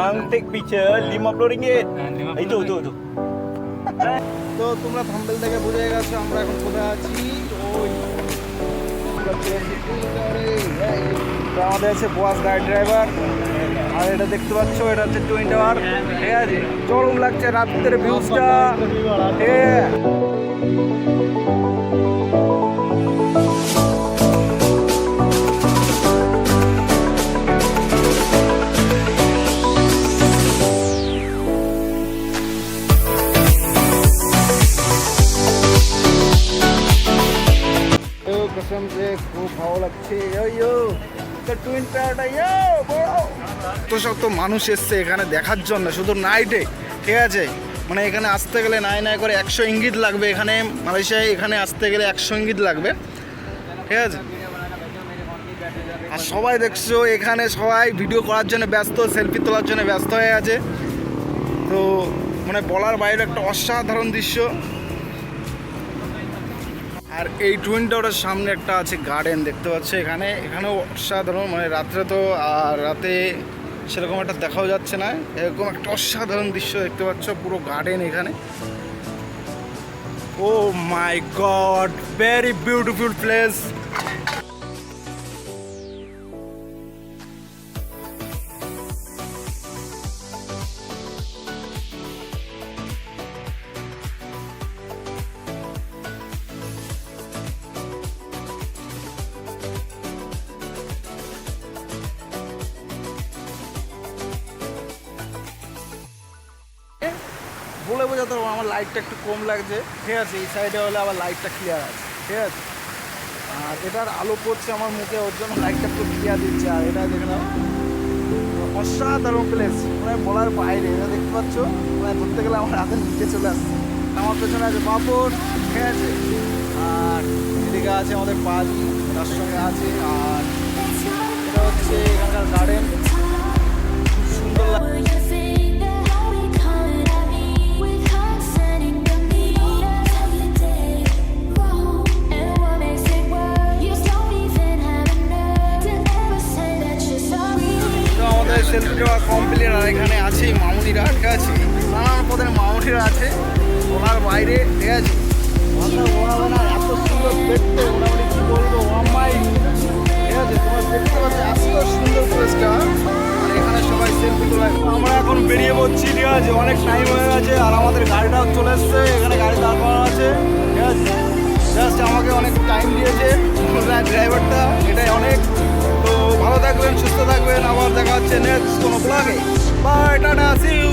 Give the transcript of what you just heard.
Bang take picture RM50. Itu. তো তোমরা thumbnail থেকে বুঝে গেছো আমরা এখন কোথায় আছি। ওই তো আমাদের আছে বস গাড়ি ড্রাইভার, আর এটা দেখতে পাচ্ছ এটা হচ্ছে টুইন টাওয়ার। ঠিক আছে, চরম লাগছে রাত্রের ভিউজটা। ঠিক আছে, कसम से খুব ভালো লাগছে। টুইন টাওয়ারটা শত মানুষ এসছে এখানে দেখার জন্য শুধু নাইটে। ঠিক আছে, মানে এখানে আসতে গেলে নাই করে 100 ইঙ্গিত লাগবে। এখানে মালয়েশিয়ায় এখানে আসতে গেলে 100 ইঙ্গিত লাগবে। ঠিক আছে, আর সবাই দেখছো এখানে সবাই ভিডিও করার জন্য ব্যস্ত, সেলফি তোলার জন্য ব্যস্ত হয়ে আছে। তো মানে বলার বাইরে একটা অসাধারণ দৃশ্য। আর এই টুইন টাওয়ারের সামনে একটা আছে গার্ডেন দেখতে পাচ্ছ। এখানেও অসাধারণ, মানে রাত্রে তো রাতে সেরকম একটা দেখাও যাচ্ছে না, এরকম একটা অসাধারণ দৃশ্য দেখতে পাচ্ছ, পুরো গার্ডেন এখানে। ও মাই গড, ভেরি বিউটিফুল প্লেস। বলে বোঝাতে পারবো, আমার লাইটটা একটু কম লাগছে। ঠিক আছে, এই সাইডে হলে আবার লাইটটা ক্লিয়ার আছে। ঠিক আছে, আর এটার আলো পড়ছে আমার মুখে, ওর জন্য লাইটটা একটু ক্লিয়ার দিচ্ছে। আর এটা দেখে নাও, অসাধারণ প্লেস, মানে বলার বাইরে। এটা দেখতে পাচ্ছ, মানে ধরতে গেলে আমার হাতের নিচে চলে আসছে। আমার পেছনে আছে পাপড়। ঠিক আছে, আর এদিকে আছে আমাদের পাজি, তার সঙ্গে আছে। আর এটা হচ্ছে এখানকার গার্ডেন, খুব সুন্দর লাগে। সেলফি দেওয়া কমপ্লিট। আর এখানে আছে মামুনিরা। ঠিক আছে, নানান পদের মামুনিরা আছে, ওনার বাইরে। ঠিক আছে, এত সুন্দর দেখতে, মোটামুটি কি বলবো, আমাই। ঠিক আছে, তোমার দেখতে পাচ্ছি এত সুন্দর প্লেসটা। আর এখানে সবাই সেলফি তোলা। আমরা এখন বেরিয়ে পড়ছি। ঠিক আছে, অনেক টাইম হয়ে গেছে, আর আমাদের গাড়িটাও চলে এসছে। এখানে গাড়ি দাঁড় করানো আছে। ঠিক আছে, জাস্ট আমাকে অনেক টাইম দিয়েছে ড্রাইভারটা, এটাই অনেক। তো ভালো থাকবেন, সুস্থ থাকবেন, আবার দেখা হচ্ছে নেক্সট কোনো ব্লগে। Bye, tata, see you.